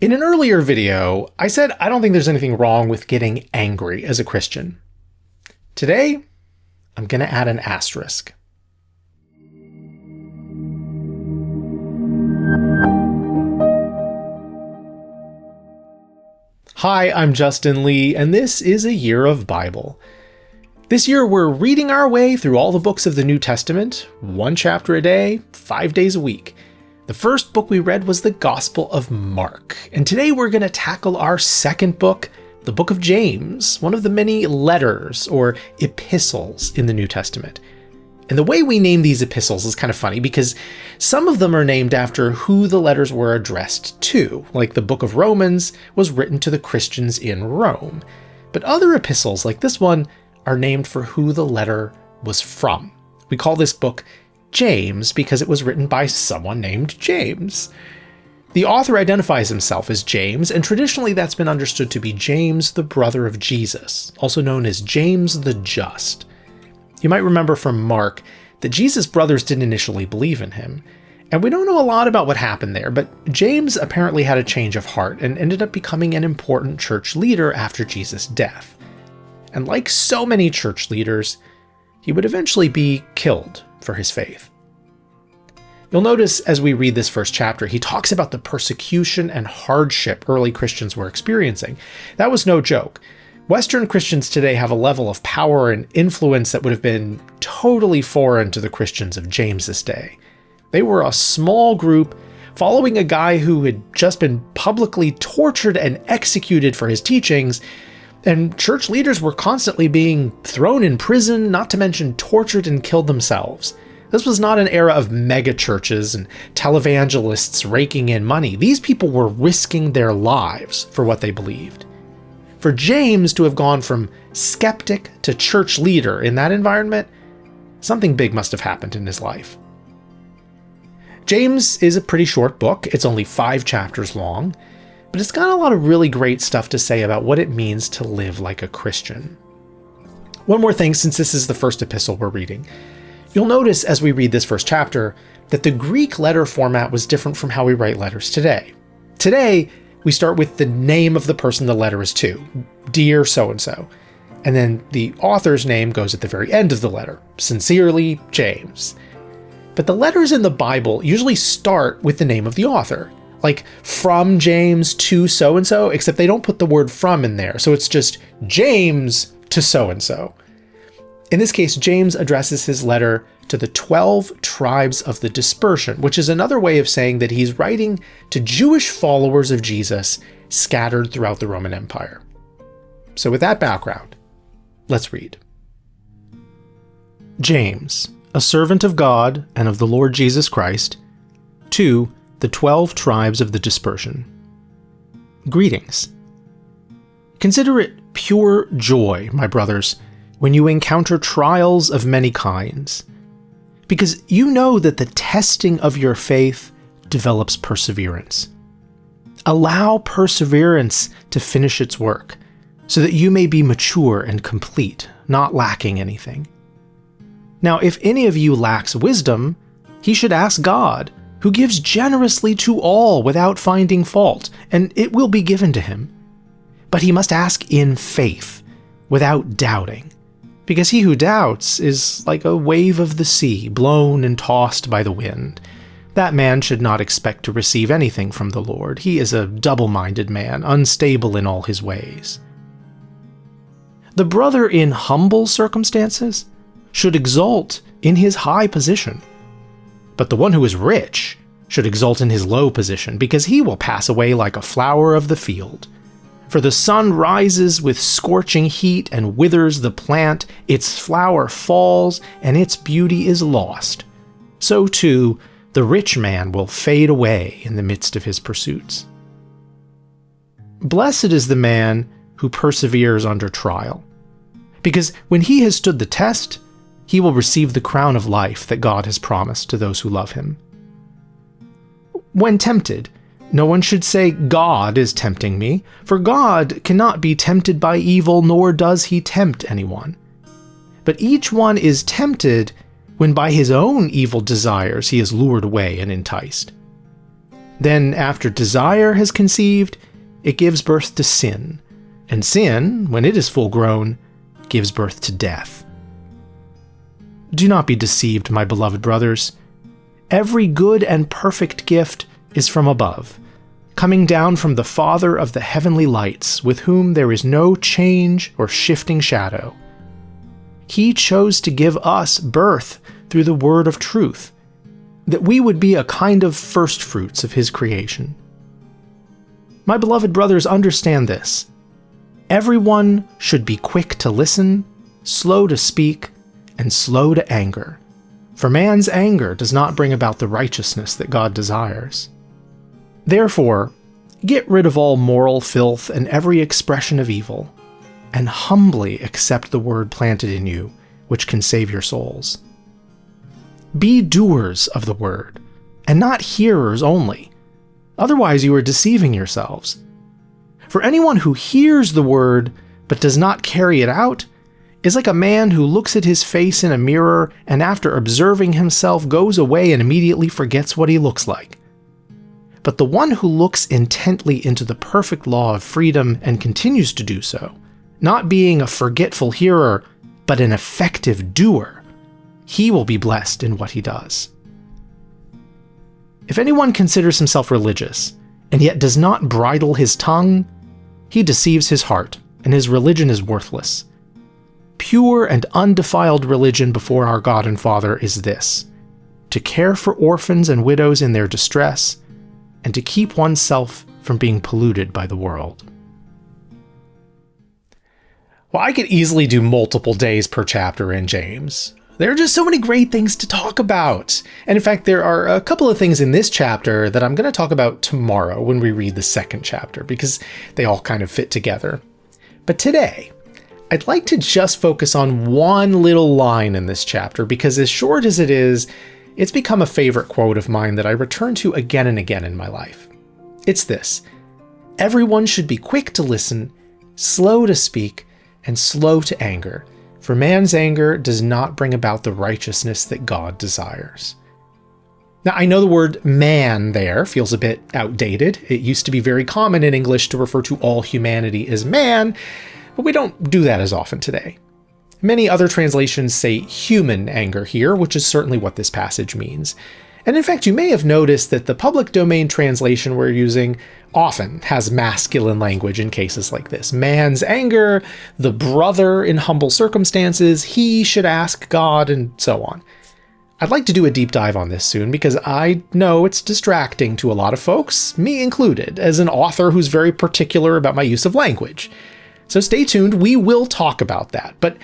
In an earlier video, I said I don't think there's anything wrong with getting angry as a Christian. Today, I'm going to add an asterisk. Hi, I'm Justin Lee, and this is a year of Bible. This year, we're reading our way through all the books of the New Testament, one chapter a day, 5 days a week. The first book we read was the Gospel of Mark, and today we're going to tackle our second book, the book of James, one of the many letters or epistles in the New Testament. And the way we name these epistles is kind of funny because some of them are named after who the letters were addressed to, like the book of Romans was written to the Christians in Rome. But other epistles, like this one, are named for who the letter was from. We call this book James because it was written by someone named James. The author identifies himself as James, and traditionally that's been understood to be James, the brother of Jesus, also known as James the Just. You might remember from Mark that Jesus' brothers didn't initially believe in him, and we don't know a lot about what happened there, but James apparently had a change of heart and ended up becoming an important church leader after Jesus' death. And like so many church leaders, he would eventually be killed for his faith. You'll notice as we read this first chapter, he talks about the persecution and hardship early Christians were experiencing. That was no joke. Western Christians today have a level of power and influence that would have been totally foreign to the Christians of James's day. They were a small group following a guy who had just been publicly tortured and executed for his teachings, and church leaders were constantly being thrown in prison, not to mention tortured and killed themselves. This was not an era of mega churches and televangelists raking in money. These people were risking their lives for what they believed. For James to have gone from skeptic to church leader in that environment, something big must have happened in his life. James is a pretty short book. It's only 5 chapters long, but it's got a lot of really great stuff to say about what it means to live like a Christian. One more thing, since this is the first epistle we're reading. You'll notice as we read this first chapter that the Greek letter format was different from how we write letters today. Today, we start with the name of the person the letter is to, dear so-and-so, and then the author's name goes at the very end of the letter, sincerely, James. But the letters in the Bible usually start with the name of the author, like from James to so-and-so, except they don't put the word from in there, so it's just James to so-and-so. In this case, James addresses his letter to the 12 tribes of the dispersion, which is another way of saying that he's writing to Jewish followers of Jesus scattered throughout the Roman Empire. So with that background, let's read. James, a servant of God and of the Lord Jesus Christ, to the 12 tribes of the dispersion. Greetings. Consider it pure joy, my brothers, when you encounter trials of many kinds, because you know that the testing of your faith develops perseverance. Allow perseverance to finish its work, so that you may be mature and complete, not lacking anything. Now, if any of you lacks wisdom, he should ask God, who gives generously to all without finding fault, and it will be given to him. But he must ask in faith, without doubting, because he who doubts is like a wave of the sea, blown and tossed by the wind. That man should not expect to receive anything from the Lord. He is a double-minded man, unstable in all his ways. The brother in humble circumstances should exult in his high position, but the one who is rich should exult in his low position, because he will pass away like a flower of the field. For the sun rises with scorching heat and withers the plant, its flower falls, and its beauty is lost. So too, the rich man will fade away in the midst of his pursuits. Blessed is the man who perseveres under trial, because when he has stood the test, he will receive the crown of life that God has promised to those who love him. When tempted, no one should say, God is tempting me, for God cannot be tempted by evil, nor does he tempt anyone. But each one is tempted when by his own evil desires he is lured away and enticed. Then, after desire has conceived, it gives birth to sin. And sin, when it is full grown, gives birth to death. Do not be deceived, my beloved brothers. Every good and perfect gift is from above, coming down from the Father of the heavenly lights, with whom there is no change or shifting shadow. He chose to give us birth through the word of truth, that we would be a kind of first fruits of his creation. My beloved brothers, understand this. Everyone should be quick to listen, slow to speak, and slow to anger. For man's anger does not bring about the righteousness that God desires. Therefore, get rid of all moral filth and every expression of evil, and humbly accept the word planted in you, which can save your souls. Be doers of the word, and not hearers only. Otherwise you are deceiving yourselves. For anyone who hears the word, but does not carry it out, is like a man who looks at his face in a mirror and after observing himself goes away and immediately forgets what he looks like. But the one who looks intently into the perfect law of freedom and continues to do so, not being a forgetful hearer, but an effective doer, he will be blessed in what he does. If anyone considers himself religious, and yet does not bridle his tongue, he deceives his heart, and his religion is worthless. Pure and undefiled religion before our God and Father is this: to care for orphans and widows in their distress, and to keep oneself from being polluted by the world. Well, I could easily do multiple days per chapter in James. There are just so many great things to talk about. And in fact, there are a couple of things in this chapter that I'm going to talk about tomorrow when we read the second chapter, because they all kind of fit together. But today, I'd like to just focus on one little line in this chapter, because as short as it is, it's become a favorite quote of mine that I return to again and again in my life. It's this: everyone should be quick to listen, slow to speak, and slow to anger, for man's anger does not bring about the righteousness that God desires. Now, I know the word man there feels a bit outdated. It used to be very common in English to refer to all humanity as man, but we don't do that as often today. Many other translations say human anger here, which is certainly what this passage means. And in fact, you may have noticed that the public domain translation we're using often has masculine language in cases like this. Man's anger, the brother in humble circumstances, he should ask God, and so on. I'd like to do a deep dive on this soon, because I know it's distracting to a lot of folks, me included, as an author who's very particular about my use of language. So stay tuned, we will talk about that. But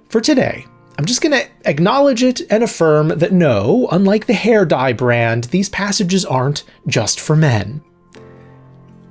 for today, I'm just going to acknowledge it and affirm that no, unlike the hair dye brand, these passages aren't just for men.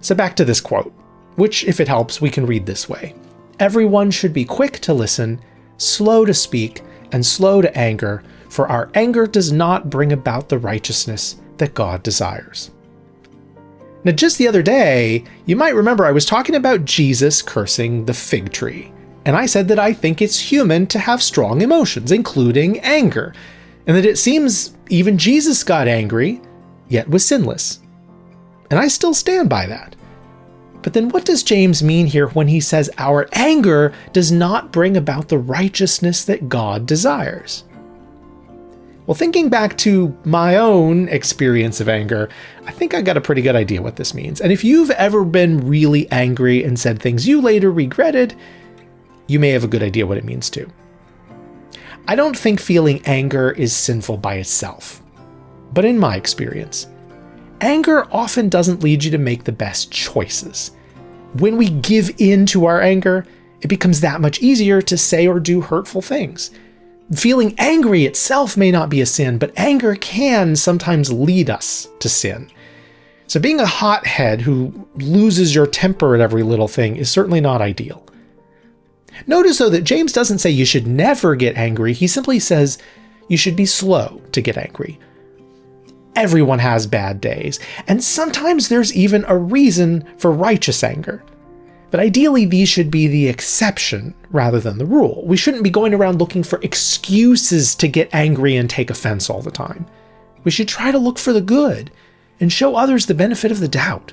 So back to this quote, which, if it helps, we can read this way. Everyone should be quick to listen, slow to speak, and slow to anger, for our anger does not bring about the righteousness that God desires. Now, just the other day, you might remember I was talking about Jesus cursing the fig tree. And I said that I think it's human to have strong emotions, including anger, and that it seems even Jesus got angry, yet was sinless. And I still stand by that. But then what does James mean here when he says our anger does not bring about the righteousness that God desires? Well, thinking back to my own experience of anger, I think I got a pretty good idea what this means. And if you've ever been really angry and said things you later regretted, you may have a good idea what it means too. I don't think feeling anger is sinful by itself. But in my experience, anger often doesn't lead you to make the best choices. When we give in to our anger, it becomes that much easier to say or do hurtful things. Feeling angry itself may not be a sin, but anger can sometimes lead us to sin. So being a hothead who loses your temper at every little thing is certainly not ideal. Notice, though, that James doesn't say you should never get angry. He simply says you should be slow to get angry. Everyone has bad days, and sometimes there's even a reason for righteous anger. But ideally, these should be the exception rather than the rule. We shouldn't be going around looking for excuses to get angry and take offense all the time. We should try to look for the good and show others the benefit of the doubt.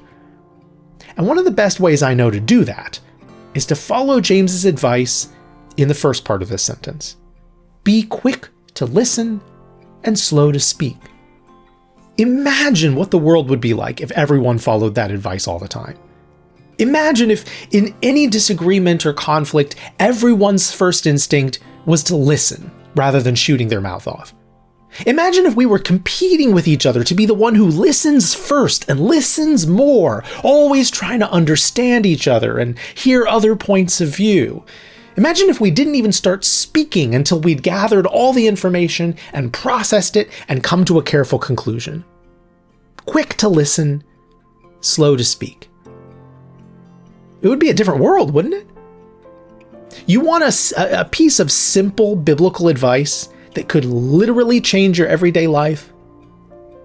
And one of the best ways I know to do that is to follow James's advice in the first part of this sentence. Be quick to listen and slow to speak. Imagine what the world would be like if everyone followed that advice all the time. Imagine if in any disagreement or conflict, everyone's first instinct was to listen rather than shooting their mouth off. Imagine if we were competing with each other to be the one who listens first and listens more, always trying to understand each other and hear other points of view. Imagine if we didn't even start speaking until we'd gathered all the information and processed it and come to a careful conclusion. Quick to listen, slow to speak. It would be a different world, wouldn't it? You want a piece of simple biblical advice that could literally change your everyday life?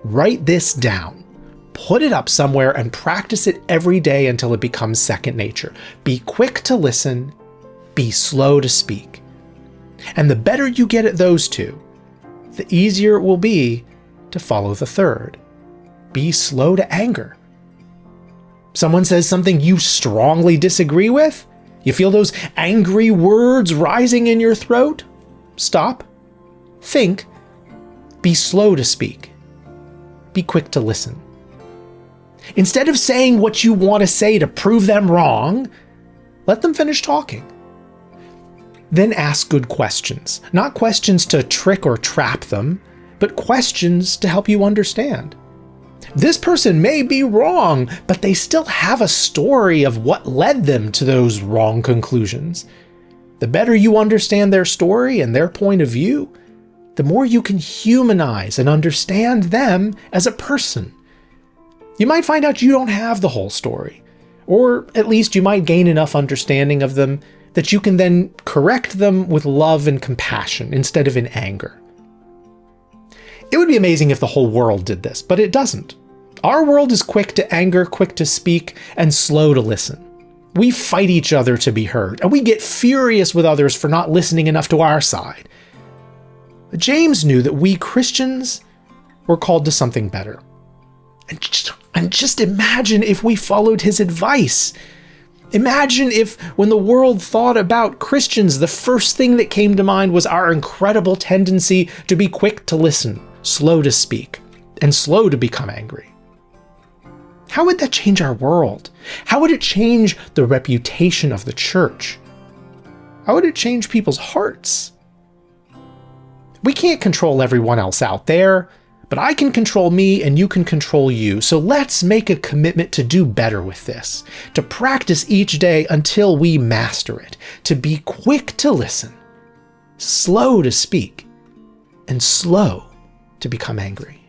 Write this down. Put it up somewhere and practice it every day until it becomes second nature. Be quick to listen, be slow to speak. And the better you get at those two, the easier it will be to follow the third. Be slow to anger. Someone says something you strongly disagree with? You feel those angry words rising in your throat? Stop. Think. Be slow to speak. Be quick to listen. Instead of saying what you want to say to prove them wrong, let them finish talking. Then ask good questions. Not questions to trick or trap them, but questions to help you understand. This person may be wrong, but they still have a story of what led them to those wrong conclusions. The better you understand their story and their point of view, the more you can humanize and understand them as a person. You might find out you don't have the whole story, or at least you might gain enough understanding of them that you can then correct them with love and compassion instead of in anger. It would be amazing if the whole world did this, but it doesn't. Our world is quick to anger, quick to speak, and slow to listen. We fight each other to be heard, and we get furious with others for not listening enough to our side. But James knew that we Christians were called to something better. And just imagine if we followed his advice. Imagine if, when the world thought about Christians, the first thing that came to mind was our incredible tendency to be quick to listen, slow to speak, and slow to become angry. How would that change our world? How would it change the reputation of the church? How would it change people's hearts? We can't control everyone else out there, but I can control me and you can control you. So let's make a commitment to do better with this, to practice each day until we master it, to be quick to listen, slow to speak, and slow to become angry.